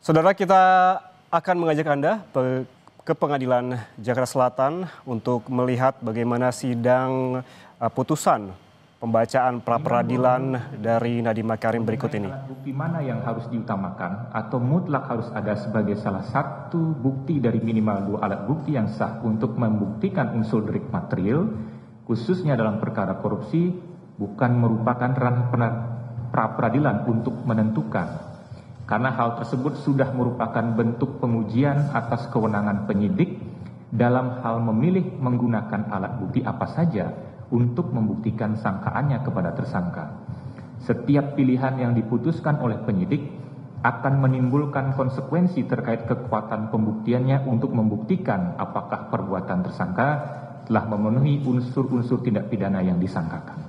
Saudara, kita akan mengajak Anda ke Pengadilan Jakarta Selatan untuk melihat bagaimana sidang putusan pembacaan pra-peradilan dari Nadiem Makarim berikut ini. Bukti mana yang harus diutamakan atau mutlak harus ada sebagai salah satu bukti dari minimal 2 alat bukti yang sah untuk membuktikan unsur delik material, khususnya dalam perkara korupsi, bukan merupakan ranah pra-peradilan untuk menentukan. Karena hal tersebut sudah merupakan bentuk pengujian atas kewenangan penyidik dalam hal memilih menggunakan alat bukti apa saja untuk membuktikan sangkaannya kepada tersangka. Setiap pilihan yang diputuskan oleh penyidik akan menimbulkan konsekuensi terkait kekuatan pembuktiannya untuk membuktikan apakah perbuatan tersangka telah memenuhi unsur-unsur tindak pidana yang disangkakan.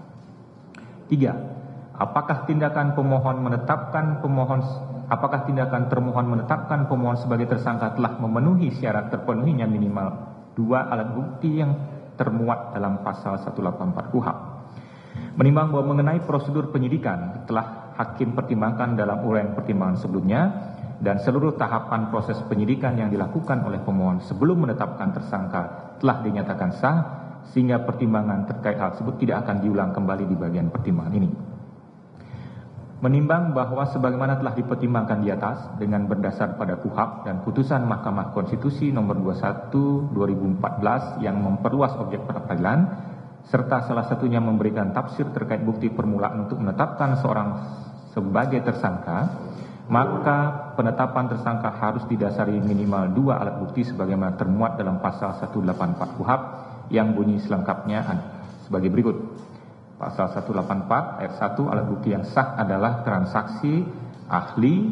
3. Apakah tindakan termohon menetapkan pemohon sebagai tersangka telah memenuhi syarat terpenuhinya minimal 2 alat bukti yang termuat dalam pasal 184 KUHP. Menimbang bahwa mengenai prosedur penyidikan telah hakim pertimbangkan dalam uraian pertimbangan sebelumnya dan seluruh tahapan proses penyidikan yang dilakukan oleh pemohon sebelum menetapkan tersangka telah dinyatakan sah, sehingga pertimbangan terkait hal tersebut tidak akan diulang kembali di bagian pertimbangan ini. Menimbang bahwa sebagaimana telah dipertimbangkan di atas dengan berdasar pada KUHP dan putusan Mahkamah Konstitusi nomor 21/2014 yang memperluas objek pra-peradilan, serta salah satunya memberikan tafsir terkait bukti permulaan untuk menetapkan seorang sebagai tersangka, maka penetapan tersangka harus didasari minimal 2 alat bukti sebagaimana termuat dalam pasal 184 KUHP yang bunyi selengkapnya sebagai berikut. Pasal 184 ayat 1 alat bukti yang sah adalah transaksi, ahli,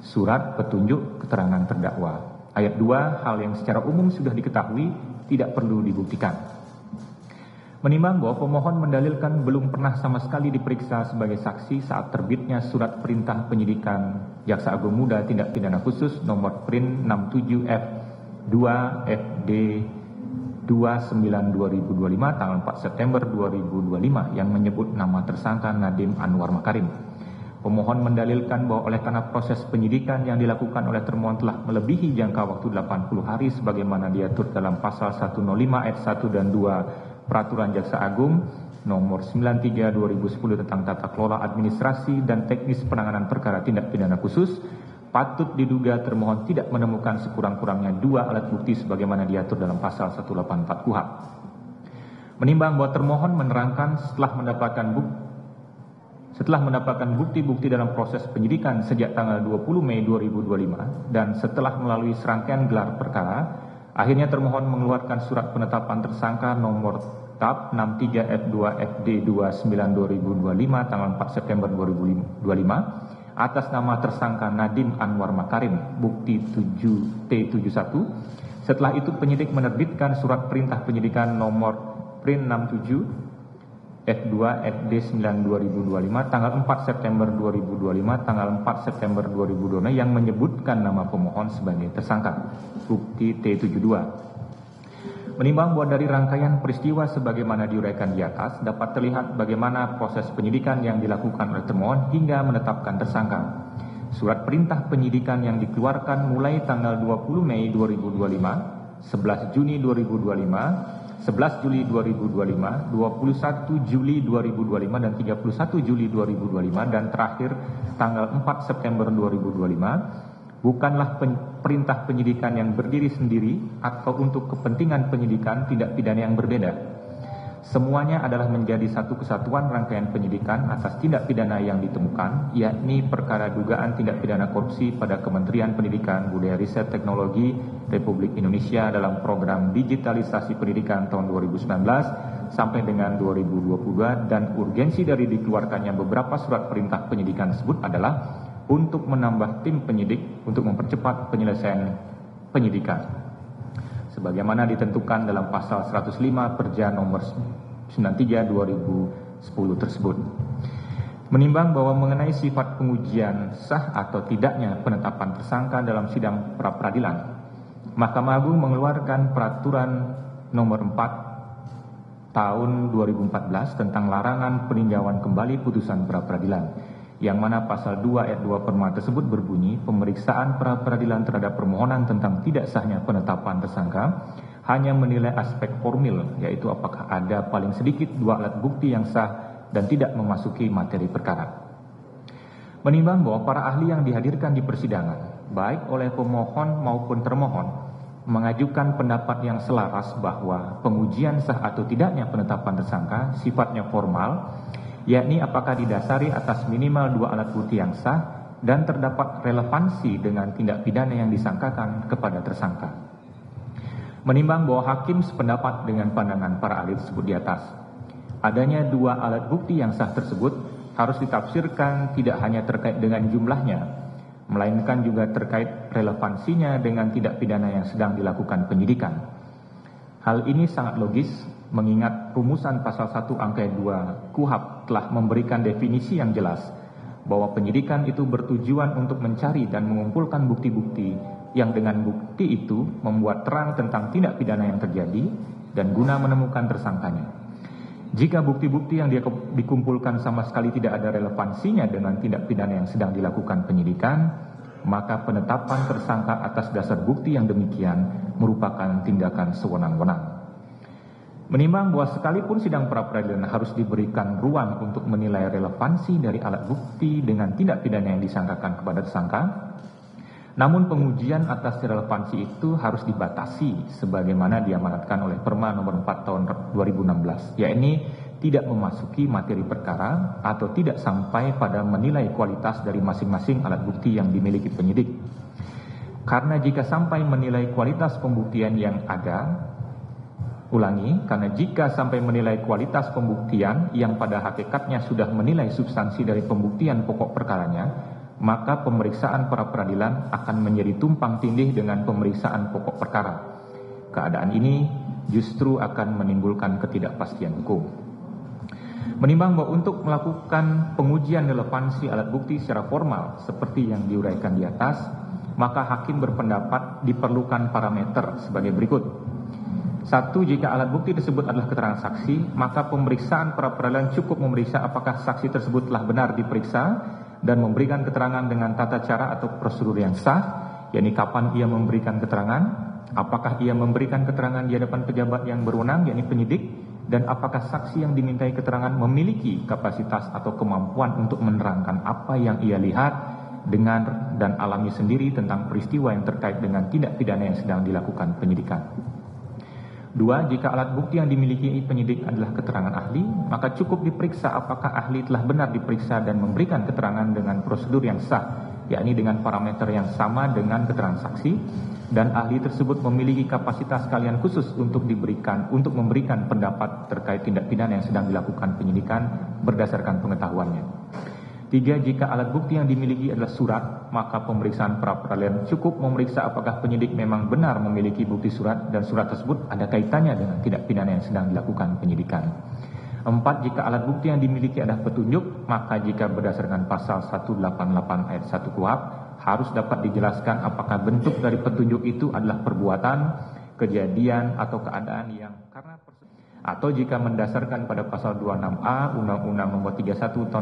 surat, petunjuk, keterangan terdakwa. Ayat 2 hal yang secara umum sudah diketahui tidak perlu dibuktikan. Menimbang bahwa pemohon mendalilkan belum pernah sama sekali diperiksa sebagai saksi saat terbitnya surat perintah penyidikan Jaksa Agung Muda Tindak Pidana Khusus nomor Prin 67F2 FD 29/2025 tanggal 4 September 2025 yang menyebut nama tersangka Nadiem Anwar Makarim. Pemohon mendalilkan bahwa oleh karena proses penyidikan yang dilakukan oleh termohon telah melebihi jangka waktu 80 hari sebagaimana diatur dalam pasal 105 ayat 1 dan 2 Peraturan Jaksa Agung nomor 93/2010 tentang tata kelola administrasi dan teknis penanganan perkara tindak pidana khusus, patut diduga termohon tidak menemukan sekurang-kurangnya 2 alat bukti sebagaimana diatur dalam pasal 184 KUHP. Menimbang bahwa termohon menerangkan setelah mendapatkan bukti-bukti dalam proses penyidikan sejak tanggal 20 Mei 2025 dan setelah melalui serangkaian gelar perkara, akhirnya termohon mengeluarkan surat penetapan tersangka nomor TAP 63F2FD 29/2025 tanggal 4 September 2025 atas nama tersangka Nadiem Anwar Makarim, bukti 7T71. Setelah itu penyidik menerbitkan surat perintah penyidikan nomor Prin 67 F2 FD 9/2025 tanggal 4 September 2025 tanggal 4 September 2025 yang menyebutkan nama pemohon sebagai tersangka, bukti T72. Menimbang bahwa dari rangkaian peristiwa sebagaimana diuraikan di atas dapat terlihat bagaimana proses penyidikan yang dilakukan oleh termohon hingga menetapkan tersangka. Surat perintah penyidikan yang dikeluarkan mulai tanggal 20 Mei 2025, 11 Juni 2025, 11 Juli 2025, 21 Juli 2025 dan 31 Juli 2025 dan terakhir tanggal 4 September 2025 bukanlah perintah penyidikan yang berdiri sendiri atau untuk kepentingan penyidikan tindak pidana yang berbeda. Semuanya adalah menjadi satu kesatuan rangkaian penyidikan atas tindak pidana yang ditemukan, yakni perkara dugaan tindak pidana korupsi pada Kementerian Pendidikan, Budaya Riset Teknologi Republik Indonesia dalam program digitalisasi pendidikan tahun 2019 sampai dengan 2022 dan urgensi dari dikeluarkannya beberapa surat perintah penyidikan tersebut adalah untuk menambah tim penyidik untuk mempercepat penyelesaian penyidikan sebagaimana ditentukan dalam pasal 105 Perja nomor 93/2010 tersebut. Menimbang bahwa mengenai sifat pengujian sah atau tidaknya penetapan tersangka dalam sidang pra-peradilan, Mahkamah Agung mengeluarkan peraturan nomor 4 tahun 2014 tentang larangan peninjauan kembali putusan pra-peradilan yang mana pasal 2 ayat 2 perma tersebut berbunyi pemeriksaan pra-peradilan terhadap permohonan tentang tidak sahnya penetapan tersangka hanya menilai aspek formil, yaitu apakah ada paling sedikit 2 alat bukti yang sah dan tidak memasuki materi perkara. Menimbang bahwa para ahli yang dihadirkan di persidangan, baik oleh pemohon maupun termohon, mengajukan pendapat yang selaras bahwa pengujian sah atau tidaknya penetapan tersangka sifatnya formal, yakni apakah didasari atas minimal 2 alat bukti yang sah dan terdapat relevansi dengan tindak pidana yang disangkakan kepada tersangka. Menimbang bahwa hakim sependapat dengan pandangan para ahli tersebut di atas, adanya 2 alat bukti yang sah tersebut harus ditafsirkan tidak hanya terkait dengan jumlahnya, melainkan juga terkait relevansinya dengan tindak pidana yang sedang dilakukan penyidikan. Hal ini sangat logis mengingat rumusan pasal 1 angka 2 KUHP telah memberikan definisi yang jelas bahwa penyidikan itu bertujuan untuk mencari dan mengumpulkan bukti-bukti yang dengan bukti itu membuat terang tentang tindak pidana yang terjadi dan guna menemukan tersangkanya. Jika bukti-bukti yang dikumpulkan sama sekali tidak ada relevansinya dengan tindak pidana yang sedang dilakukan penyidikan, maka penetapan tersangka atas dasar bukti yang demikian merupakan tindakan sewenang-wenang. Menimbang bahwa sekalipun sidang pra-peradilan harus diberikan ruang untuk menilai relevansi dari alat bukti dengan tindak pidana yang disangkakan kepada tersangka, namun pengujian atas relevansi itu harus dibatasi sebagaimana diamanatkan oleh Perma nomor 4 tahun 2016, yakni tidak memasuki materi perkara atau tidak sampai pada menilai kualitas dari masing-masing alat bukti yang dimiliki penyidik. Karena jika sampai menilai kualitas pembuktian yang ada, karena jika sampai menilai kualitas pembuktian yang pada hakikatnya sudah menilai substansi dari pembuktian pokok perkaranya, maka pemeriksaan pra peradilan akan menjadi tumpang tindih dengan pemeriksaan pokok perkara. Keadaan ini justru akan menimbulkan ketidakpastian hukum. Menimbang bahwa untuk melakukan pengujian relevansi alat bukti secara formal seperti yang diuraikan di atas, maka hakim berpendapat diperlukan parameter sebagai berikut. 1. Jika alat bukti tersebut adalah keterangan saksi, maka pemeriksaan pra peradilan cukup memeriksa apakah saksi tersebut telah benar diperiksa dan memberikan keterangan dengan tata cara atau prosedur yang sah, yakni kapan ia memberikan keterangan, apakah ia memberikan keterangan di hadapan pejabat yang berwenang, yakni penyidik, dan apakah saksi yang dimintai keterangan memiliki kapasitas atau kemampuan untuk menerangkan apa yang ia lihat, dengar, dan alami sendiri tentang peristiwa yang terkait dengan tindak pidana yang sedang dilakukan penyidikan. 2. Jika alat bukti yang dimiliki penyidik adalah keterangan ahli, maka cukup diperiksa apakah ahli telah benar diperiksa dan memberikan keterangan dengan prosedur yang sah, yakni dengan parameter yang sama dengan keterangan saksi, dan ahli tersebut memiliki kapasitas keahlian khusus untuk memberikan pendapat terkait tindak pidana yang sedang dilakukan penyidikan berdasarkan pengetahuannya. 3. Jika alat bukti yang dimiliki adalah surat, maka pemeriksaan pra peradilan cukup memeriksa apakah penyidik memang benar memiliki bukti surat dan surat tersebut ada kaitannya dengan tindak pidana yang sedang dilakukan penyidikan. 4. Jika alat bukti yang dimiliki adalah petunjuk, maka jika berdasarkan pasal 188 ayat 1 KUHP harus dapat dijelaskan apakah bentuk dari petunjuk itu adalah perbuatan, kejadian atau keadaan yang karena atau jika mendasarkan pada pasal 26A Undang-Undang Nomor 31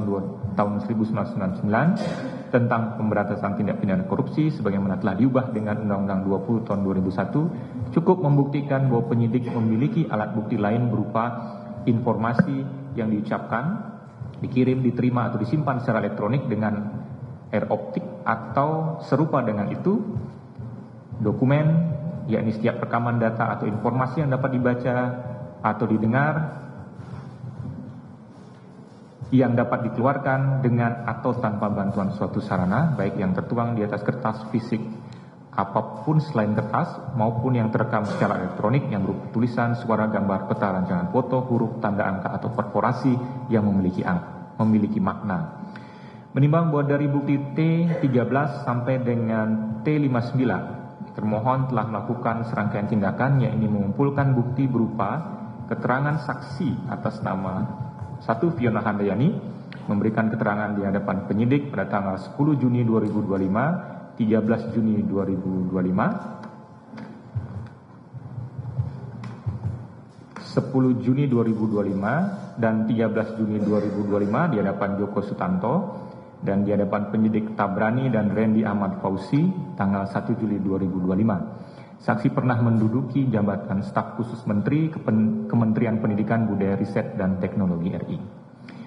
tahun 1999 tentang pemberantasan tindak pidana korupsi sebagaimana telah diubah dengan Undang-Undang 20 tahun 2001, cukup membuktikan bahwa penyidik memiliki alat bukti lain berupa informasi yang diucapkan, dikirim, diterima atau disimpan secara elektronik dengan air optik atau serupa dengan itu, dokumen, yakni setiap rekaman data atau informasi yang dapat dibaca atau didengar yang dapat dikeluarkan dengan atau tanpa bantuan suatu sarana, baik yang tertuang di atas kertas fisik apapun selain kertas maupun yang terekam secara elektronik yang berupa tulisan, suara, gambar, peta, rancangan foto, huruf, tanda angka atau perforasi yang memiliki makna. Menimbang bahwa dari bukti T13 sampai dengan T59 termohon telah melakukan serangkaian tindakan, yakni mengumpulkan bukti berupa keterangan saksi atas nama 1. Fiona Handayani memberikan keterangan di hadapan penyidik pada tanggal 10 Juni 2025, 13 Juni 2025, 10 Juni 2025 dan 13 Juni 2025 di hadapan Joko Sutanto dan di hadapan penyidik Tabrani dan Randy Ahmad Fauzi tanggal 1 Juli 2025. Saksi pernah menduduki jabatan staf khusus Menteri Kementerian Pendidikan, Budaya, Riset, dan Teknologi RI.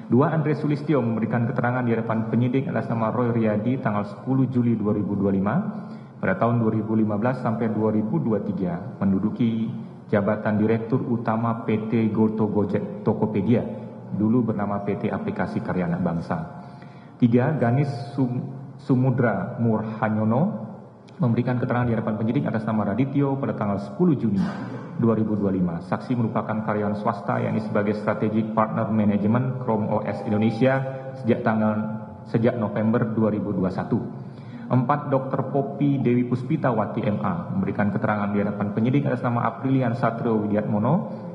2. Andre Sulistyo memberikan keterangan di hadapan penyidik atas nama Roy Riyadi tanggal 10 Juli 2025 pada tahun 2015 sampai 2023 menduduki jabatan Direktur Utama PT Goto Gojek Tokopedia, dulu bernama PT Aplikasi Karya Anak Bangsa. 3. Ganis Sumudra Murhanyono memberikan keterangan di hadapan penyidik atas nama Radityo pada tanggal 10 Juni 2025. Saksi merupakan karyawan swasta yakni sebagai Strategic Partner Management Chrome OS Indonesia sejak November 2021. 4. Dr. Poppy Dewi Puspitawati MA memberikan keterangan di hadapan penyidik atas nama Aprilian Satrio Widiatmono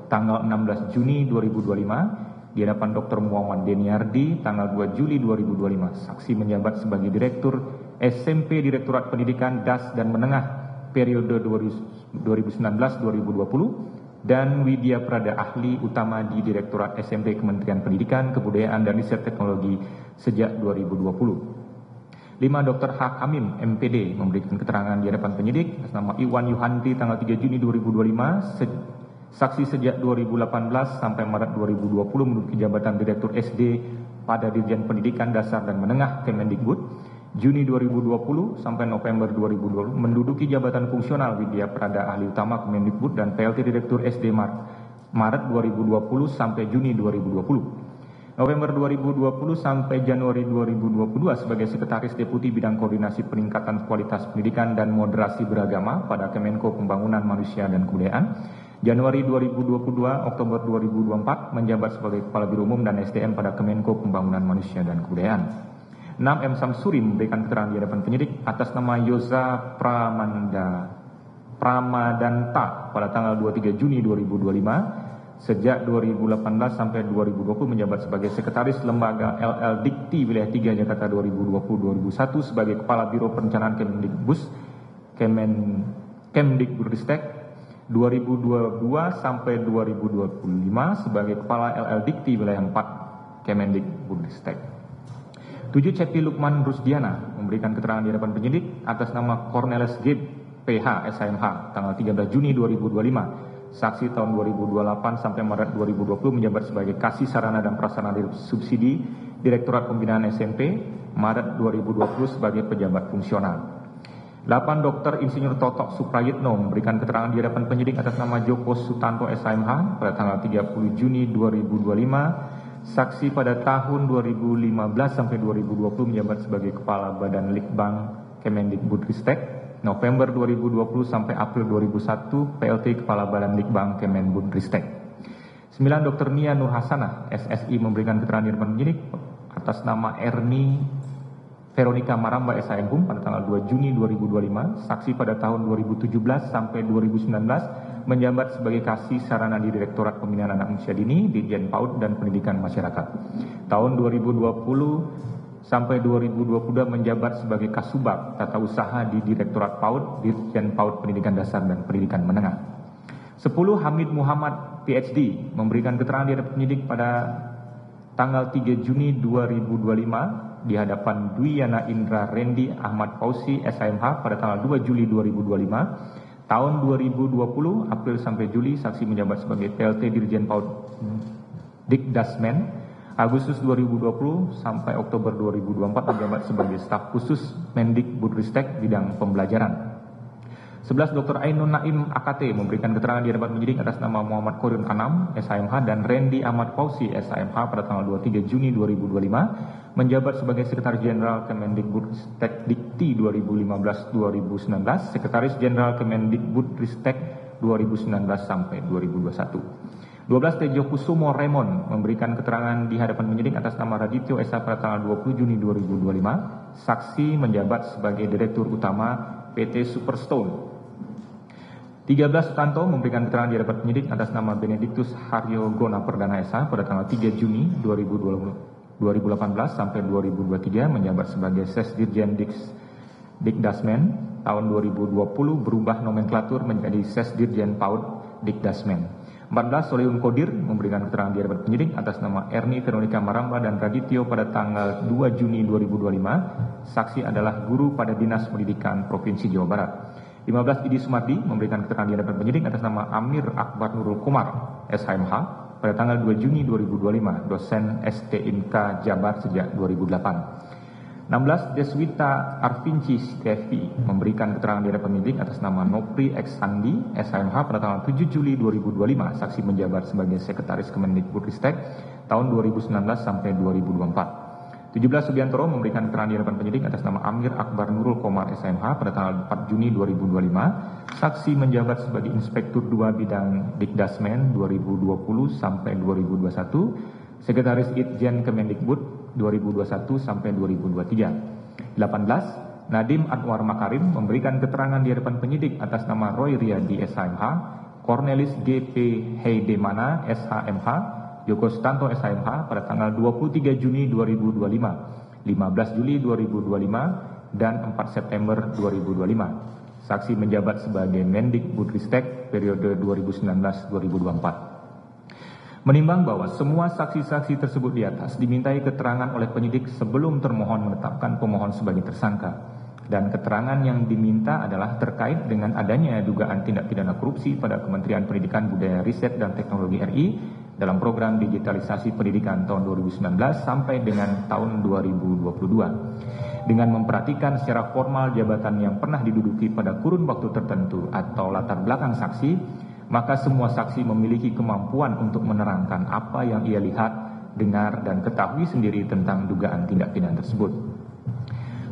tanggal 16 Juni 2025 di hadapan Dr. Muhammad Deniardi tanggal 2 Juli 2025. Saksi menjabat sebagai Direktur SMP Direktorat Pendidikan DAS dan Menengah periode 2019-2020 dan Widya Prada Ahli Utama di Direktorat SMP Kementerian Pendidikan, Kebudayaan, dan Riset Teknologi sejak 2020. 5. Dr. H. Amim, MPD, memberikan keterangan di hadapan penyidik atas nama Iwan Yuhanti tanggal 3 Juni 2025, saksi sejak 2018 sampai Maret 2020 menduduki jabatan Direktur SD pada Dirjen Pendidikan Dasar dan Menengah Kemendikbud. Juni 2020 sampai November 2020 menduduki jabatan fungsional Widya Prada Ahli Utama Kemendikbud dan PLT Direktur SD Maret 2020 sampai Juni 2020. November 2020 sampai Januari 2022 sebagai Sekretaris Deputi Bidang Koordinasi Peningkatan Kualitas Pendidikan dan Moderasi Beragama pada Kemenko Pembangunan Manusia dan Kebudayaan. Januari 2022, Oktober 2024 menjabat sebagai Kepala Biro Umum dan SDM pada Kemenko Pembangunan Manusia dan Kebudayaan. 6. M. Samsuri memberikan keterangan di hadapan penyidik atas nama Yoza Pramadanta pada tanggal 23 Juni 2025. Sejak 2018 sampai 2020 menjabat sebagai Sekretaris Lembaga LL Dikti Wilayah 3 Jakarta 2020-2021 sebagai Kepala Biro Perencanaan Kemdikbudristek 2022 sampai 2025 sebagai Kepala LL Dikti Wilayah 4 Kemendikbudristek. 7. Cepi Lukman Rusdiana memberikan keterangan di hadapan penyidik atas nama Cornelis G. PH SIMH tanggal 13 Juni 2025. Saksi tahun 2028 sampai Maret 2020 menjabat sebagai Kasih Sarana dan Prasarana Subsidi Direktorat Pembinaan SMP, Maret 2020 sebagai pejabat fungsional. 8. Dr. Insinyur Totok Suprayitno memberikan keterangan di hadapan penyidik atas nama Joko Sutanto SIMH pada tanggal 30 Juni 2025. Saksi pada tahun 2015 sampai 2020 menjabat sebagai Kepala Badan Litbang Kemendikbudristek. November 2020 sampai April 2001 PLT Kepala Badan Litbang Kemenbudristek. 9. Dr. Nia Nur Hasanah SSI memberikan keterangan di hadapan penyidik atas nama Erni Veronica Maramba SIMHUM pada tanggal 2 Juni 2025. Saksi pada tahun 2017 sampai 2019 menjabat sebagai Kasih Sarana di Direktorat Pembinaan Anak Usia Dini, Ditjen PAUD dan Pendidikan Masyarakat. Tahun 2020 sampai 2022 menjabat sebagai Kasubag Tata Usaha di Direktorat PAUD, Dirjen PAUD Pendidikan Dasar dan Pendidikan Menengah. 10. Hamid Muhammad PhD memberikan keterangan di hadapan penyidik pada tanggal 3 Juni 2025 di hadapan Dwiyana Indra Randy Ahmad Fauzi SIMH pada tanggal 2 Juli 2025. Tahun 2020 April sampai Juli saksi menjabat sebagai PLT Dirjen PAUD Dikdasmen. Agustus 2020 sampai Oktober 2024 menjabat sebagai staf khusus Mendikbudristek bidang pembelajaran. 11. Dr. Ainun Naim AKT memberikan keterangan di hadapan penyidik atas nama Muhammad Korun Anam SIMH dan Randy Ahmad Fauzi SIMH pada tanggal 23 Juni 2025 menjabat sebagai Sekretaris Jenderal Kemendikbudristek Dikti 2015-2019, Sekretaris Jenderal Kemendikbudristek 2019 sampai 2021. 12. Tejo Kusumo Raymond memberikan keterangan di hadapan penyidik atas nama Radityo Esa pada tanggal 20 Juni 2025. Saksi menjabat sebagai Direktur Utama PT Superstone. 13. Sutanto memberikan keterangan di hadapan penyidik atas nama Benediktus Haryo Gona Perdana Esa pada tanggal 3 Juni 2018 sampai 2023 menjabat sebagai Sesdirjen Dikdasmen tahun 2020 berubah nomenklatur menjadi Sesdirjen PAUD Dikdasmen. 14. Solihun Kodir memberikan keterangan di hadapan penyidik atas nama Erni Veronica Maramba dan Radityo pada tanggal 2 Juni 2025. Saksi adalah guru pada Dinas Pendidikan Provinsi Jawa Barat. 15. Idi Sumardi memberikan keterangan di hadapan penyidik atas nama Amir Akbar Nurul Komar, SHMH, pada tanggal 2 Juni 2025, dosen STIMK Jabar sejak 2008. 16. Deswita Arvinci Stevi memberikan keterangan di hadapan penyidik atas nama Nopri X Sandi, SHMH, pada tanggal 7 Juli 2025, saksi menjabat sebagai Sekretaris Kemendikbudristek tahun 2019 sampai 2024. 17. Subiantoro memberikan keterangan di hadapan penyidik atas nama Amir Akbar Nurul Komar, SHMH, pada tanggal 4 Juni 2025, saksi menjabat sebagai Inspektur 2 Bidang Dikdasmen 2020 sampai 2021, Sekretaris Itjen Kemendikbud 2021 sampai 2023. 18. Nadim Anwar Makarim memberikan keterangan di hadapan penyidik atas nama Roy Riyadi, SHMH, Cornelis GP Heidemana, SHMH, Joko Stanto, SHMH, pada tanggal 23 Juni 2025, 15 Juli 2025, dan 4 September 2025. Saksi menjabat sebagai Mendikbudristek periode 2019-2024. Menimbang bahwa semua saksi-saksi tersebut di atas dimintai keterangan oleh penyidik sebelum termohon menetapkan pemohon sebagai tersangka, dan keterangan yang diminta adalah terkait dengan adanya dugaan tindak pidana korupsi pada Kementerian Pendidikan, Budaya, Riset, dan Teknologi RI dalam program digitalisasi pendidikan tahun 2019 sampai dengan tahun 2022. Dengan memperhatikan secara formal jabatan yang pernah diduduki pada kurun waktu tertentu atau latar belakang saksi, maka semua saksi memiliki kemampuan untuk menerangkan apa yang ia lihat, dengar, dan ketahui sendiri tentang dugaan tindak pidana tersebut.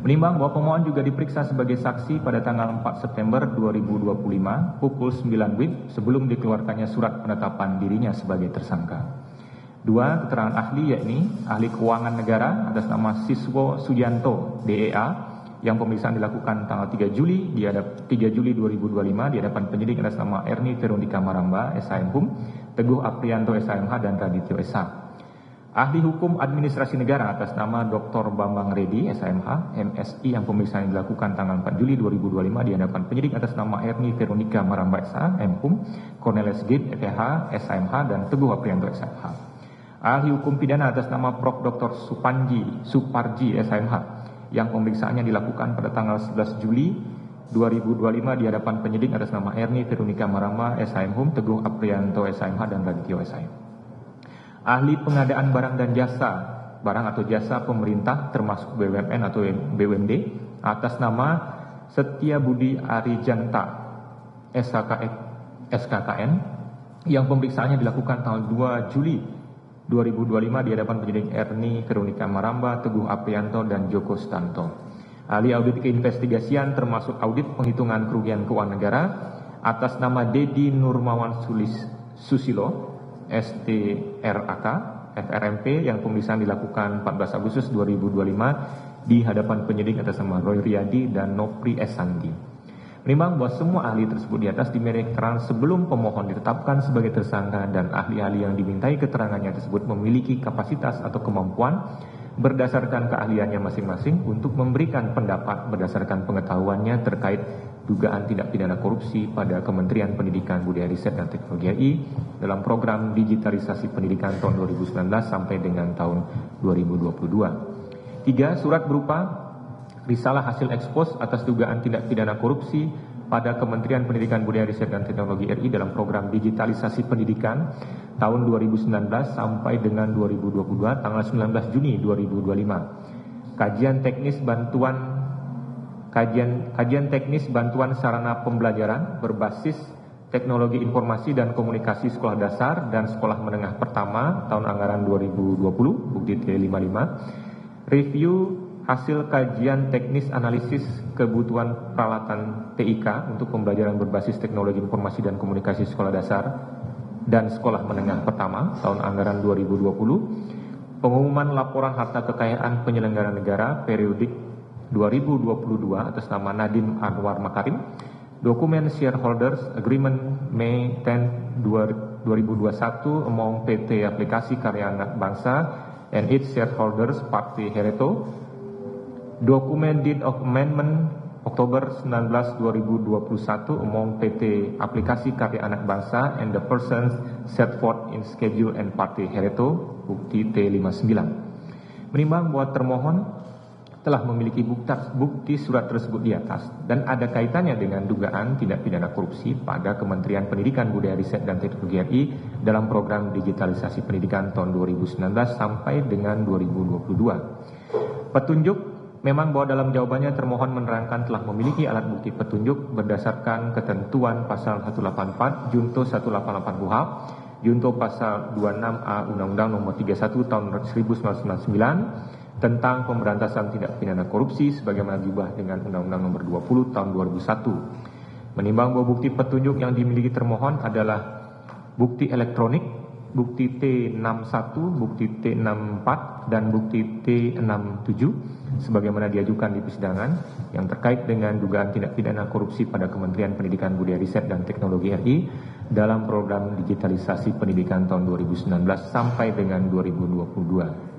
Menimbang bahwa pemohon juga diperiksa sebagai saksi pada tanggal 4 September 2025 pukul 9 WIB sebelum dikeluarkannya surat penetapan dirinya sebagai tersangka. 2. Keterangan ahli, yakni ahli keuangan negara atas nama Siswo Sujanto, DEA, yang pemeriksaan dilakukan tanggal 3 Juli 2025 di hadapan penyidik atas nama Erni Veronica Maramba, SHMH, Teguh Aprianto, SHMH, dan Radityo SH. Ahli hukum administrasi negara atas nama Dr. Bambang Redi, SHMH, MSI, yang pemeriksaan dilakukan tanggal 4 Juli 2025 di hadapan penyidik atas nama Erni Veronica Maramba, SHMH, Cornelis Gib, FH, SHMH, dan Teguh Aprianto, SHMH. Ahli hukum pidana atas nama Prof. Dr. Suparji, SHMH, yang pemeriksaannya dilakukan pada tanggal 11 Juli 2025 di hadapan penyidik atas nama Erni Veronica Maramba, SHMH, Teguh Aprianto, SHMH, dan Radityo SH. Ahli pengadaan barang dan jasa, barang atau jasa pemerintah termasuk BUMN atau BUMD, atas nama Setia Budi Arijanta, SKKN, yang pemeriksaannya dilakukan tanggal 2 Juli 2025 di hadapan penyidik Erni Veronica Maramba, Teguh Aprianto, dan Joko Stanto. Ahli audit keinvestigasian termasuk audit penghitungan kerugian keuangan negara atas nama Dedi Nurmawan Susilo, STRAK, FRMP, yang pemeriksaan dilakukan 14 Agustus 2025 di hadapan penyidik atas nama Roy Riyadi dan Nopri S. Sandi. Menimbang bahwa semua ahli tersebut di atas dimintai keterangan sebelum pemohon ditetapkan sebagai tersangka, dan ahli-ahli yang dimintai keterangannya tersebut memiliki kapasitas atau kemampuan berdasarkan keahliannya masing-masing untuk memberikan pendapat berdasarkan pengetahuannya terkait dugaan tindak pidana korupsi pada Kementerian Pendidikan, Budaya, Riset, dan Teknologi RI dalam program digitalisasi pendidikan tahun 2019 sampai dengan tahun 2022. 3. Surat berupa risalah hasil ekspos atas dugaan tindak pidana korupsi pada Kementerian Pendidikan, Budaya, Riset, dan Teknologi RI dalam program digitalisasi pendidikan tahun 2019 sampai dengan 2022 tanggal 19 Juni 2025. Kajian teknis bantuan sarana pembelajaran berbasis teknologi informasi dan komunikasi sekolah dasar dan sekolah menengah pertama tahun anggaran 2020, bukti T55. Review hasil kajian teknis analisis kebutuhan peralatan TIK untuk pembelajaran berbasis teknologi informasi dan komunikasi sekolah dasar dan sekolah menengah pertama tahun anggaran 2020. Pengumuman laporan harta kekayaan penyelenggara negara periodik 2022 atas nama Nadim Anwar Makarim. Dokumen shareholders agreement Mei 10 2021 among PT Aplikasi Karya Anak Bangsa and its shareholders Parti Hereto. Dokumen Deed of Amendment Oktober 19, 2021 umum PT Aplikasi Karya Anak Bangsa and the persons set forth in schedule and party hereto, bukti T59. Menimbang bahwa termohon telah memiliki bukti surat tersebut di atas dan ada kaitannya dengan dugaan tindak pidana korupsi pada Kementerian Pendidikan, Budaya, Riset dan Teknologi RI dalam program digitalisasi pendidikan tahun 2019 sampai dengan 2022. Petunjuk memang bahwa dalam jawabannya termohon menerangkan telah memiliki alat bukti petunjuk berdasarkan ketentuan pasal 184 Junto 188 KUHP, Junto pasal 26A Undang-Undang Nomor 31 Tahun 1999 tentang pemberantasan tindak pidana korupsi sebagaimana diubah dengan Undang-Undang Nomor 20 Tahun 2001. Menimbang bahwa bukti petunjuk yang dimiliki termohon adalah bukti elektronik, bukti T61, bukti T64, dan bukti T67 sebagaimana diajukan di persidangan yang terkait dengan dugaan tindak pidana korupsi pada Kementerian Pendidikan, Budaya, Riset dan Teknologi RI dalam program digitalisasi pendidikan tahun 2019 sampai dengan 2022.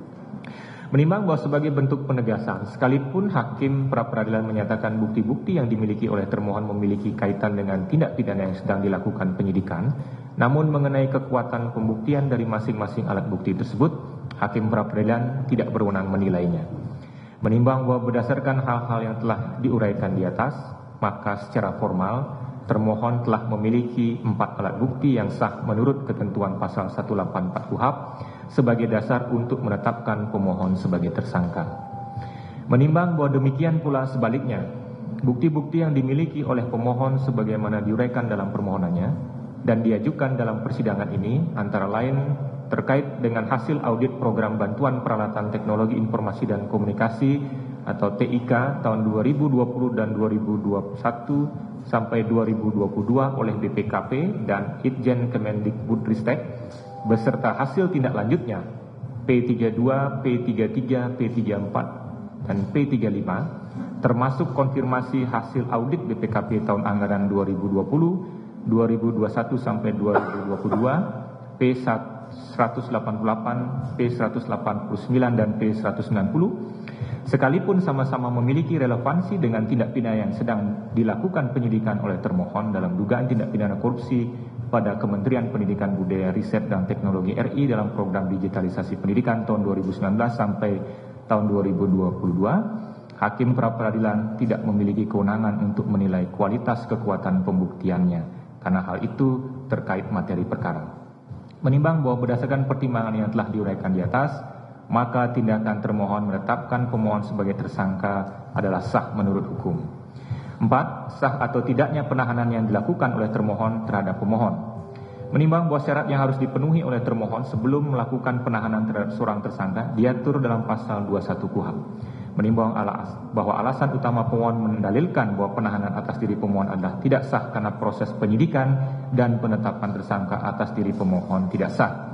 Menimbang bahwa sebagai bentuk penegasan, sekalipun hakim pra-peradilan menyatakan bukti-bukti yang dimiliki oleh termohon memiliki kaitan dengan tindak pidana yang sedang dilakukan penyidikan, namun mengenai kekuatan pembuktian dari masing-masing alat bukti tersebut, hakim pra-peradilan tidak berwenang menilainya. Menimbang bahwa berdasarkan hal-hal yang telah diuraikan di atas, maka secara formal termohon telah memiliki 4 alat bukti yang sah menurut ketentuan pasal 184 KUHP sebagai dasar untuk menetapkan pemohon sebagai tersangka. Menimbang bahwa demikian pula sebaliknya, bukti-bukti yang dimiliki oleh pemohon sebagaimana diuraikan dalam permohonannya dan diajukan dalam persidangan ini antara lain terkait dengan hasil audit program bantuan peralatan teknologi informasi dan komunikasi atau TIK tahun 2020 dan 2021 sampai 2022 oleh BPKP dan Itjen Kemendikbudristek beserta hasil tindak lanjutnya P32, P33, P34, dan P35 termasuk konfirmasi hasil audit BPKP tahun anggaran 2020, 2021 sampai 2022, P188, P189, dan P190 sekalipun sama-sama memiliki relevansi dengan tindak pidana yang sedang dilakukan penyidikan oleh termohon dalam dugaan tindak pidana korupsi pada Kementerian Pendidikan, Budaya, Riset dan Teknologi RI dalam program digitalisasi pendidikan tahun 2019 sampai tahun 2022, hakim pra-peradilan tidak memiliki kewenangan untuk menilai kualitas kekuatan pembuktiannya karena hal itu terkait materi perkara. Menimbang bahwa berdasarkan pertimbangan yang telah diuraikan di atas, maka tindakan termohon menetapkan pemohon sebagai tersangka adalah sah menurut hukum. 4. Sah atau tidaknya penahanan yang dilakukan oleh termohon terhadap pemohon. Menimbang bahwa syarat yang harus dipenuhi oleh termohon sebelum melakukan penahanan terhadap seorang tersangka diatur dalam pasal 21 KUHP. Menimbang bahwa alasan utama pemohon mendalilkan bahwa penahanan atas diri pemohon adalah tidak sah karena proses penyidikan dan penetapan tersangka atas diri pemohon tidak sah.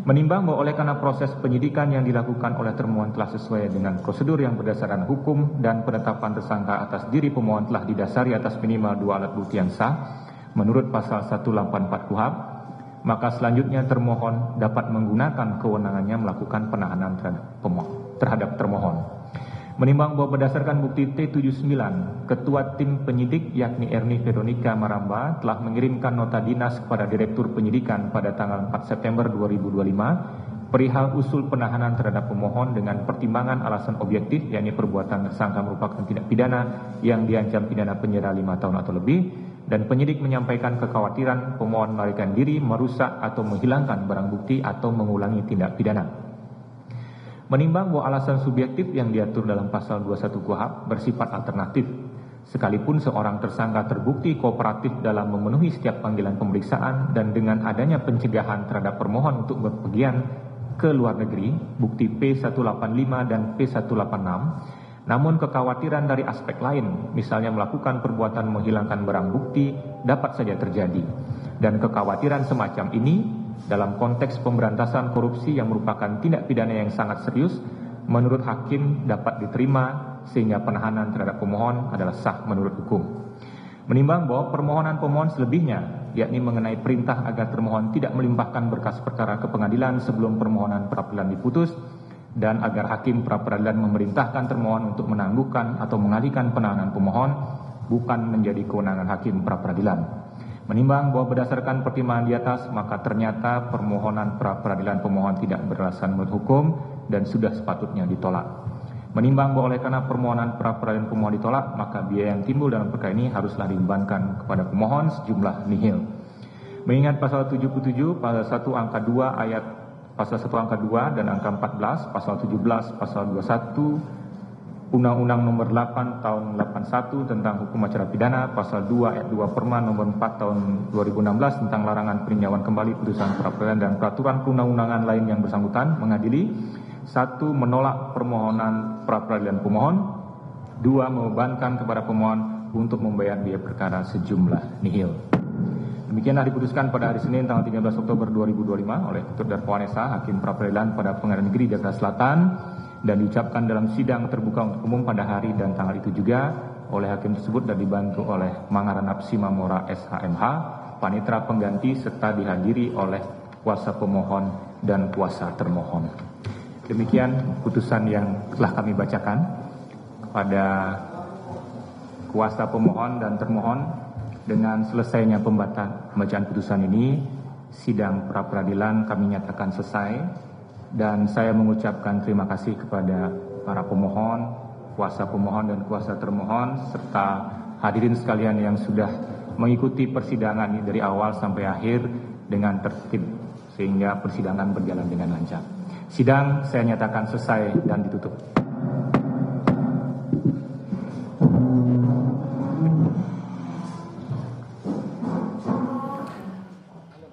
Menimbang bahwa oleh karena proses penyidikan yang dilakukan oleh termohon telah sesuai dengan prosedur yang berdasarkan hukum dan penetapan tersangka atas diri pemohon telah didasari atas minimal 2 alat bukti yang sah menurut pasal 184 KUHP, maka selanjutnya termohon dapat menggunakan kewenangannya melakukan penahanan terhadap termohon. Menimbang bahwa berdasarkan bukti T79, Ketua Tim Penyidik yakni Erni Veronica Maramba telah mengirimkan nota dinas kepada Direktur Penyidikan pada tanggal 4 September 2025 perihal usul penahanan terhadap pemohon dengan pertimbangan alasan objektif yakni perbuatan tersangka merupakan tindak pidana yang diancam pidana penjara 5 tahun atau lebih dan penyidik menyampaikan kekhawatiran pemohon melarikan diri, merusak atau menghilangkan barang bukti atau mengulangi tindak pidana. Menimbang bahwa alasan subjektif yang diatur dalam pasal 21 KUHP bersifat alternatif, sekalipun seorang tersangka terbukti kooperatif dalam memenuhi setiap panggilan pemeriksaan dan dengan adanya pencegahan terhadap permohon untuk berpergian ke luar negeri, bukti P185 dan P186, namun kekhawatiran dari aspek lain, misalnya melakukan perbuatan menghilangkan barang bukti, dapat saja terjadi. Dan kekhawatiran semacam ini dalam konteks pemberantasan korupsi yang merupakan tindak pidana yang sangat serius, menurut hakim dapat diterima sehingga penahanan terhadap pemohon adalah sah menurut hukum. Menimbang bahwa permohonan pemohon selebihnya, yakni mengenai perintah agar termohon tidak melimpahkan berkas perkara ke pengadilan sebelum permohonan pra-peradilan diputus, dan agar hakim pra-peradilan memerintahkan termohon untuk menangguhkan atau mengalihkan penahanan pemohon bukan menjadi kewenangan hakim pra-peradilan. Menimbang bahwa berdasarkan pertimbangan di atas, maka ternyata permohonan pra-peradilan pemohon tidak beralasan menurut hukum dan sudah sepatutnya ditolak. Menimbang bahwa oleh karena permohonan pra-peradilan pemohon ditolak, maka biaya yang timbul dalam perkara ini haruslah dibebankan kepada pemohon sejumlah nihil. Mengingat pasal 77, pasal 1 angka 2 ayat pasal 1 angka 2 dan angka 14, pasal 17, pasal 21, Undang-Undang nomor 8 tahun 81 tentang hukum acara pidana, pasal 2 ayat 2 Perma nomor 4 tahun 2016 tentang larangan peninjauan kembali putusan pra-peradilan dan peraturan perundang-undangan lain yang bersangkutan mengadili: 1. Menolak permohonan pra-peradilan pemohon. 2. Membebankan kepada pemohon untuk membayar biaya perkara sejumlah nihil. Demikianlah diputuskan pada hari Senin tanggal 13 Oktober 2025 oleh Ketua Darpo Anesa, Hakim Pra-Peradilan pada Pengadilan Negeri Jakarta Selatan, dan diucapkan dalam sidang terbuka untuk umum pada hari dan tanggal itu juga oleh hakim tersebut dan dibantu oleh Mangaranap Simamora SHMH, panitera pengganti, serta dihadiri oleh kuasa pemohon dan kuasa termohon. Demikian putusan yang telah kami bacakan kepada kuasa pemohon dan termohon. Dengan selesainya pembacaan putusan ini, sidang pra-peradilan kami nyatakan selesai. Dan saya mengucapkan terima kasih kepada para pemohon, kuasa pemohon dan kuasa termohon, serta hadirin sekalian yang sudah mengikuti persidangan ini dari awal sampai akhir dengan tertib, sehingga persidangan berjalan dengan lancar. Sidang saya nyatakan selesai dan ditutup.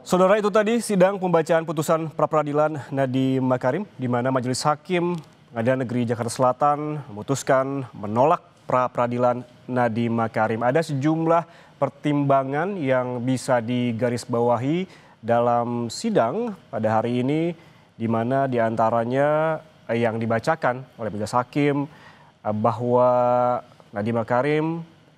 Saudara, itu tadi sidang pembacaan putusan pra-peradilan Nadiem Makarim, di mana Majelis Hakim Pengadilan Negeri Jakarta Selatan memutuskan menolak pra-peradilan Nadiem Makarim. Ada sejumlah pertimbangan yang bisa digarisbawahi dalam sidang pada hari ini, di mana diantaranya yang dibacakan oleh Majelis Hakim bahwa Nadiem Makarim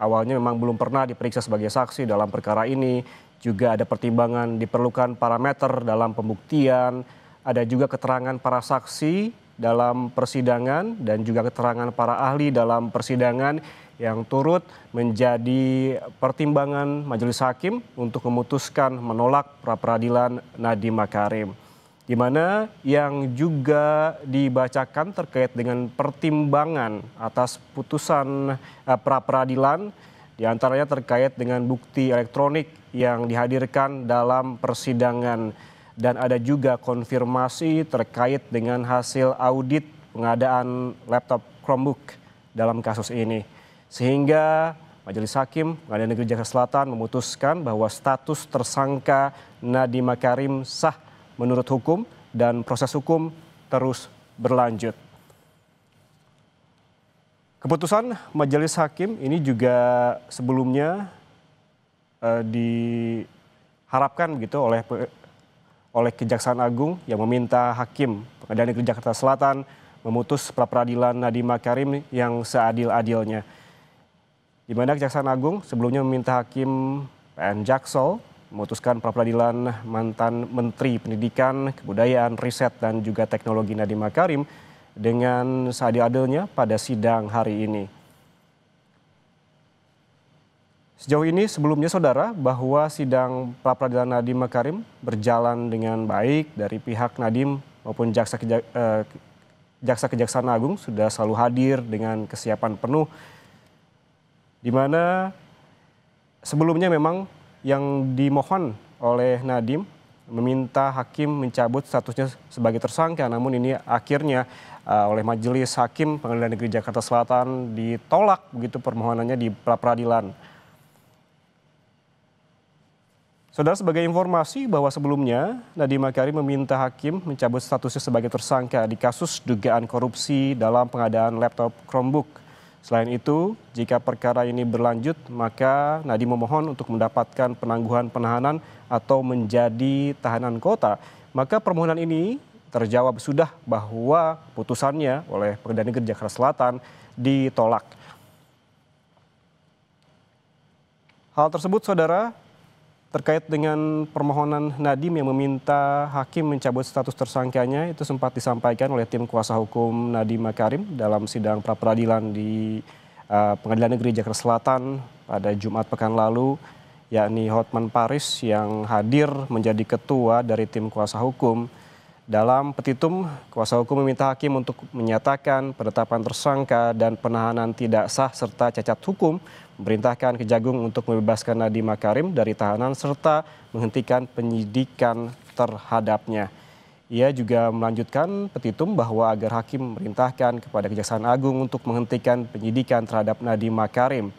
awalnya memang belum pernah diperiksa sebagai saksi dalam perkara ini. Juga ada pertimbangan diperlukan parameter dalam pembuktian, ada juga keterangan para saksi dalam persidangan dan juga keterangan para ahli dalam persidangan yang turut menjadi pertimbangan Majelis Hakim untuk memutuskan menolak pra-peradilan Nadiem Makarim. Di mana yang juga dibacakan terkait dengan pertimbangan atas putusan pra-peradilan, diantaranya terkait dengan bukti elektronik yang dihadirkan dalam persidangan, dan ada juga konfirmasi terkait dengan hasil audit pengadaan laptop Chromebook dalam kasus ini. Sehingga Majelis Hakim Pengadilan Negeri Jakarta Selatan memutuskan bahwa status tersangka Nadiem Makarim sah menurut hukum dan proses hukum terus berlanjut. Keputusan Majelis Hakim ini juga sebelumnya diharapkan begitu oleh Kejaksaan Agung yang meminta Hakim Pengadilan Negeri Jakarta Selatan memutus pra-peradilan Nadiem Makarim yang seadil-adilnya. Di mana Kejaksaan Agung sebelumnya meminta Hakim PN Jaksel memutuskan pra-peradilan mantan Menteri Pendidikan, Kebudayaan, Riset dan juga Teknologi Nadiem Makarim dengan seadil-adilnya pada sidang hari ini. Sejauh ini sebelumnya saudara, bahwa sidang pra-peradilan Nadiem Makarim berjalan dengan baik. Dari pihak Nadiem maupun Jaksa Kejaksaan Agung sudah selalu hadir dengan kesiapan penuh. Di mana sebelumnya memang yang dimohon oleh Nadiem meminta hakim mencabut statusnya sebagai tersangka, namun ini akhirnya oleh Majelis Hakim Pengadilan Negeri Jakarta Selatan ditolak begitu permohonannya di pra-peradilan. Saudara, sebagai informasi bahwa sebelumnya Nadiem Makarim meminta hakim mencabut statusnya sebagai tersangka di kasus dugaan korupsi dalam pengadaan laptop Chromebook. Selain itu, jika perkara ini berlanjut, maka Nadiem memohon untuk mendapatkan penangguhan penahanan atau menjadi tahanan kota. Maka permohonan ini terjawab sudah bahwa putusannya oleh Pengadilan Negeri Jakarta Selatan ditolak. Hal tersebut saudara terkait dengan permohonan Nadiem yang meminta hakim mencabut status tersangkanya, itu sempat disampaikan oleh tim kuasa hukum Nadiem Makarim dalam sidang pra-peradilan di Pengadilan Negeri Jakarta Selatan pada Jumat pekan lalu, yakni Hotman Paris yang hadir menjadi ketua dari tim kuasa hukum. Dalam petitum, kuasa hukum meminta hakim untuk menyatakan penetapan tersangka dan penahanan tidak sah serta cacat hukum, memerintahkan Kejagung untuk membebaskan Nadiem Makarim dari tahanan serta menghentikan penyidikan terhadapnya. Ia juga melanjutkan petitum bahwa agar hakim memerintahkan kepada Kejaksaan Agung untuk menghentikan penyidikan terhadap Nadiem Makarim.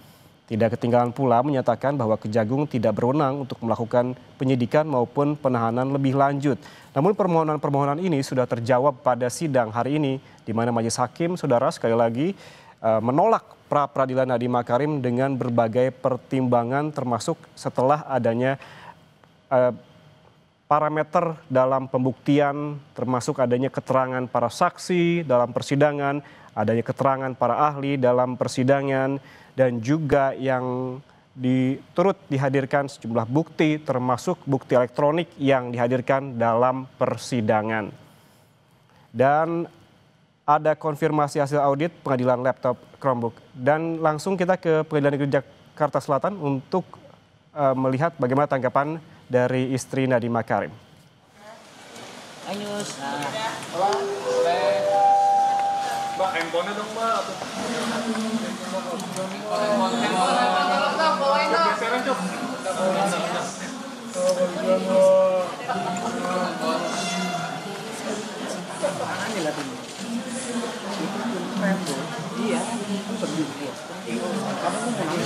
Tidak ketinggalan pula menyatakan bahwa Kejagung tidak berwenang untuk melakukan penyidikan maupun penahanan lebih lanjut. Namun permohonan-permohonan ini sudah terjawab pada sidang hari ini, di mana majelis hakim, saudara, sekali lagi menolak pra-peradilan Nadiem Makarim dengan berbagai pertimbangan, termasuk setelah adanya parameter dalam pembuktian, termasuk adanya keterangan para saksi dalam persidangan, adanya keterangan para ahli dalam persidangan, dan juga yang turut dihadirkan sejumlah bukti, termasuk bukti elektronik yang dihadirkan dalam persidangan. Dan ada konfirmasi hasil audit pengadilan laptop Chromebook. Dan langsung kita ke Pengadilan Negeri Jakarta Selatan untuk melihat bagaimana tanggapan dari istri Nadiem Makarim. Ayus, Mbak, handphonenya dong, Mbak. Geseran, Cok.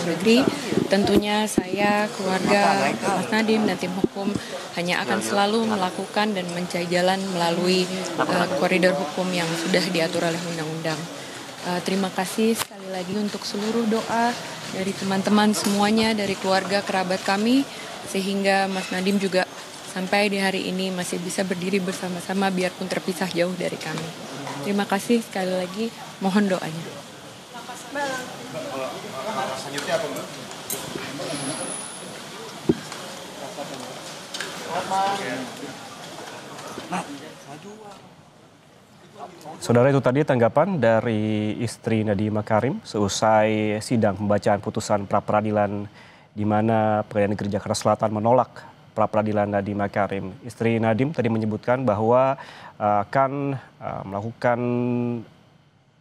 Negeri, tentunya saya, keluarga Mas Nadiem dan tim hukum hanya akan selalu melakukan dan mencari jalan melalui koridor hukum yang sudah diatur oleh undang-undang. Terima kasih sekali lagi untuk seluruh doa dari teman-teman semuanya, dari keluarga kerabat kami, sehingga Mas Nadiem juga sampai di hari ini masih bisa berdiri bersama-sama biarpun terpisah jauh dari kami. Terima kasih sekali lagi, mohon doanya. Selanjutnya apa, Mbak? Saudara, itu tadi tanggapan dari istri Nadiem Makarim seusai sidang pembacaan putusan pra-peradilan di mana Pengadilan Negeri Jakarta Selatan menolak pra-peradilan Nadiem Makarim. Istri Nadiem tadi menyebutkan bahwa akan melakukan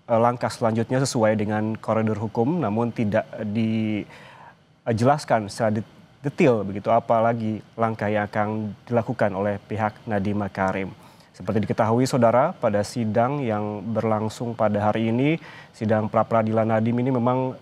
langkah selanjutnya sesuai dengan koridor hukum, namun tidak dijelaskan secara detail begitu apa lagi langkah yang akan dilakukan oleh pihak Nadiem Makarim. Seperti diketahui saudara, pada sidang yang berlangsung pada hari ini, sidang pra-peradilan Nadiem ini memang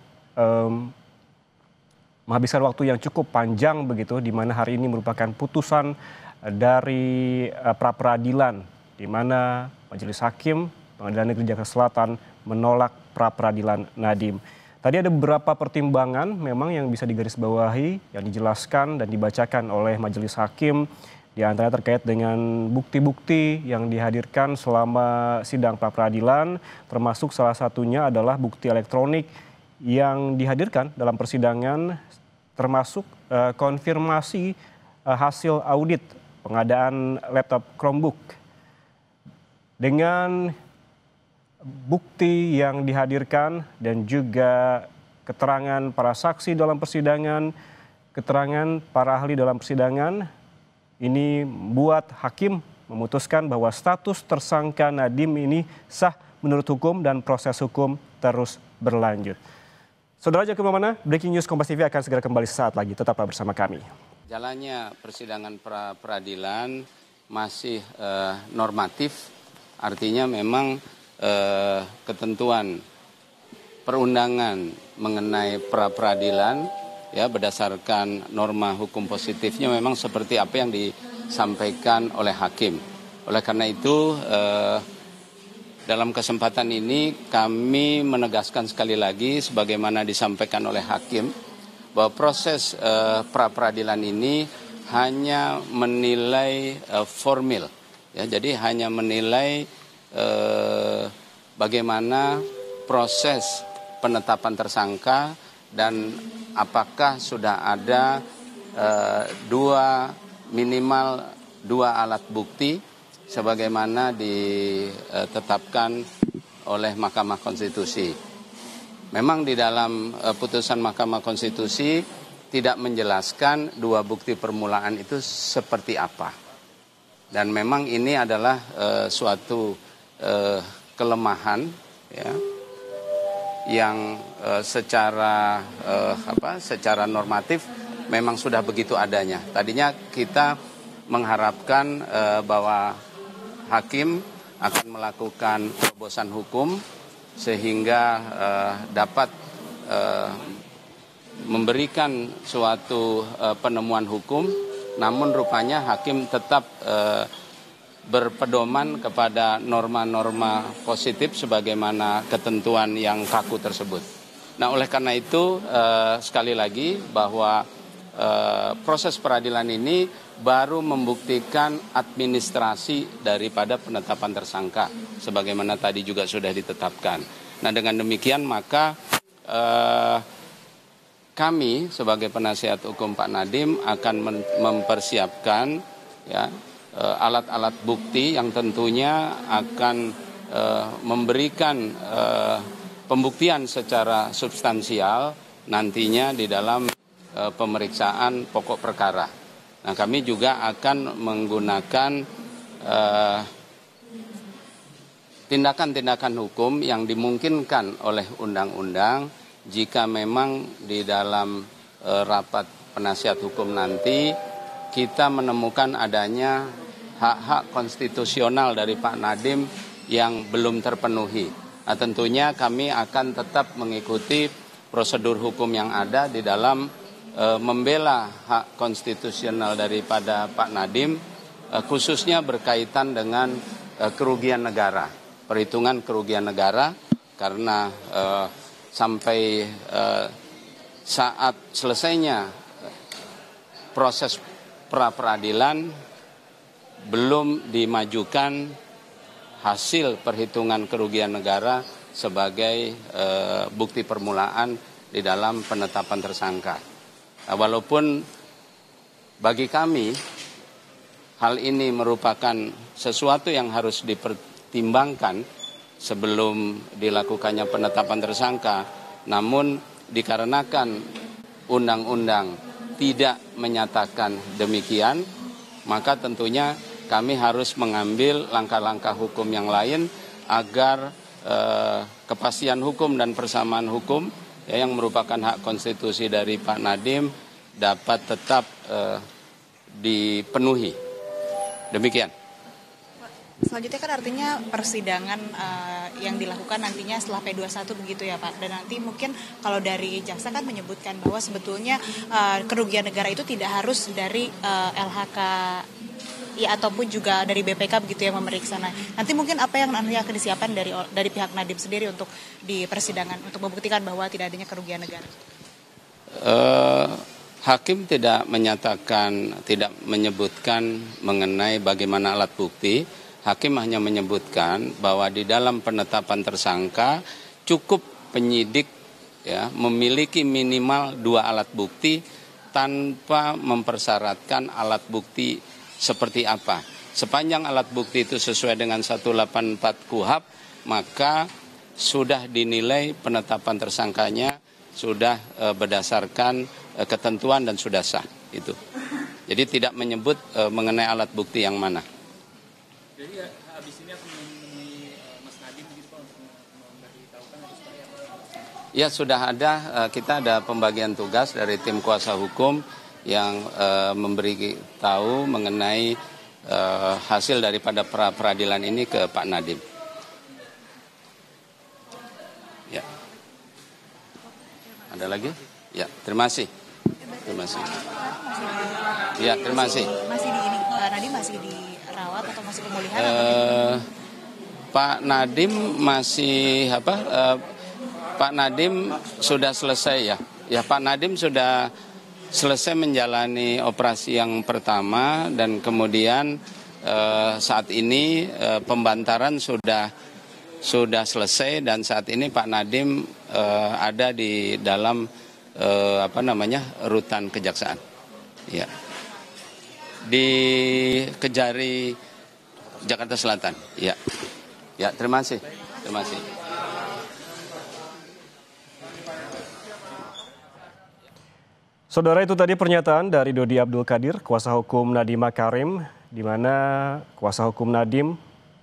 menghabiskan waktu yang cukup panjang begitu, di mana hari ini merupakan putusan dari pra-peradilan, di mana majelis hakim Pengadilan Negeri Jakarta Selatan menolak pra-peradilan Nadiem. Tadi ada beberapa pertimbangan memang yang bisa digarisbawahi, yang dijelaskan dan dibacakan oleh majelis hakim, di antaranya terkait dengan bukti-bukti yang dihadirkan selama sidang pra-peradilan, termasuk salah satunya adalah bukti elektronik yang dihadirkan dalam persidangan, termasuk konfirmasi hasil audit pengadaan laptop Chromebook. Dengan bukti yang dihadirkan dan juga keterangan para saksi dalam persidangan, keterangan para ahli dalam persidangan, ini membuat hakim memutuskan bahwa status tersangka Nadiem ini sah menurut hukum dan proses hukum terus berlanjut. Saudara, jangan kemana-mana, Breaking News Kompas TV akan segera kembali sesaat lagi. Tetaplah bersama kami. Jalannya persidangan pra-peradilan masih normatif, artinya memang ketentuan perundangan mengenai pra-peradilan ya berdasarkan norma hukum positifnya memang seperti apa yang disampaikan oleh hakim. Oleh karena itu dalam kesempatan ini kami menegaskan sekali lagi sebagaimana disampaikan oleh hakim bahwa proses pra-peradilan ini hanya menilai formil ya, jadi hanya menilai bagaimana proses penetapan tersangka dan apakah sudah ada minimal 2 alat bukti sebagaimana ditetapkan oleh Mahkamah Konstitusi. Memang di dalam putusan Mahkamah Konstitusi tidak menjelaskan 2 bukti permulaan itu seperti apa. Dan memang ini adalah suatu kelemahan ya, yang secara normatif memang sudah begitu adanya. Tadinya kita mengharapkan bahwa hakim akan melakukan terobosan hukum sehingga dapat memberikan suatu penemuan hukum, namun rupanya hakim tetap berpedoman kepada norma-norma positif sebagaimana ketentuan yang kaku tersebut. Nah, oleh karena itu sekali lagi bahwa proses peradilan ini baru membuktikan administrasi daripada penetapan tersangka sebagaimana tadi juga sudah ditetapkan. Nah, dengan demikian maka kami sebagai penasihat hukum Pak Nadiem akan mempersiapkan ya alat-alat bukti yang tentunya akan memberikan pembuktian secara substansial nantinya di dalam pemeriksaan pokok perkara. Nah, kami juga akan menggunakan tindakan-tindakan hukum yang dimungkinkan oleh undang-undang jika memang di dalam rapat penasihat hukum nanti kita menemukan adanya hak-hak konstitusional dari Pak Nadiem yang belum terpenuhi. Nah, tentunya kami akan tetap mengikuti prosedur hukum yang ada di dalam membela hak konstitusional daripada Pak Nadiem, khususnya berkaitan dengan kerugian negara, perhitungan kerugian negara, karena sampai saat selesainya proses pra-peradilan belum dimajukan hasil perhitungan kerugian negara sebagai bukti permulaan di dalam penetapan tersangka. Nah, walaupun bagi kami hal ini merupakan sesuatu yang harus dipertimbangkan sebelum dilakukannya penetapan tersangka, namun dikarenakan undang-undang tidak menyatakan demikian, maka tentunya kami harus mengambil langkah-langkah hukum yang lain agar kepastian hukum dan persamaan hukum yang merupakan hak konstitusi dari Pak Nadiem dapat tetap dipenuhi. Demikian. Selanjutnya kan artinya persidangan yang dilakukan nantinya setelah P21 begitu ya Pak. Dan nanti mungkin kalau dari jaksa kan menyebutkan bahwa sebetulnya kerugian negara itu tidak harus dari LHKI ataupun juga dari BPK begitu yang memeriksa. Nah, nanti mungkin apa yang nanti akan disiapkan dari pihak Nadiem sendiri untuk di persidangan untuk membuktikan bahwa tidak adanya kerugian negara? Hakim tidak menyebutkan mengenai bagaimana alat bukti. Hakim hanya menyebutkan bahwa di dalam penetapan tersangka cukup penyidik ya memiliki minimal 2 alat bukti tanpa mempersyaratkan alat bukti seperti apa. Sepanjang alat bukti itu sesuai dengan 184 KUHP, maka sudah dinilai penetapan tersangkanya sudah berdasarkan ketentuan dan sudah sah itu. Jadi tidak menyebut mengenai alat bukti yang mana. Jadi habis ini akan menemui Mas Nadiem begitu Pak untuk memberitahukan atau seperti apa? Ya, sudah ada, kita ada pembagian tugas dari tim kuasa hukum yang memberitahu mengenai hasil daripada pra-peradilan ini ke Pak Nadiem. Ya. Ada lagi? Ya, terima kasih. Terima kasih. Ya, terima kasih. Masih di ini, Nadiem masih dirawat atau masih pemulihan? Pak Nadiem masih Pak Nadiem sudah selesai ya. Ya, Pak Nadiem sudah selesai menjalani operasi yang pertama dan kemudian saat ini pembantaran sudah selesai dan saat ini Pak Nadiem ada di dalam rutan kejaksaan. Ya. Di Kejari, Jakarta Selatan. Ya. Ya, terima kasih. Terima kasih. Saudara, itu tadi pernyataan dari Dodi Abdul Qadir, kuasa hukum Nadiem Makarim, di mana kuasa hukum Nadiem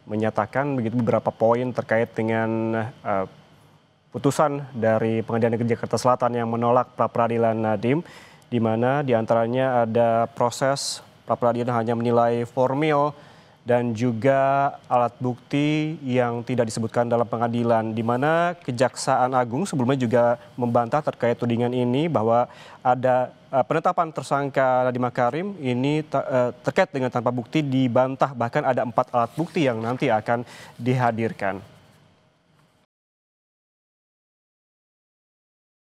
menyatakan begitu beberapa poin terkait dengan putusan dari Pengadilan Negeri Jakarta Selatan yang menolak pra-peradilan Nadiem, di mana diantaranya ada proses pra-peradilan hanya menilai formil dan juga alat bukti yang tidak disebutkan dalam pengadilan, di mana Kejaksaan Agung sebelumnya juga membantah terkait tudingan ini bahwa ada penetapan tersangka Nadiem Makarim ini terkait dengan tanpa bukti dibantah, bahkan ada 4 alat bukti yang nanti akan dihadirkan.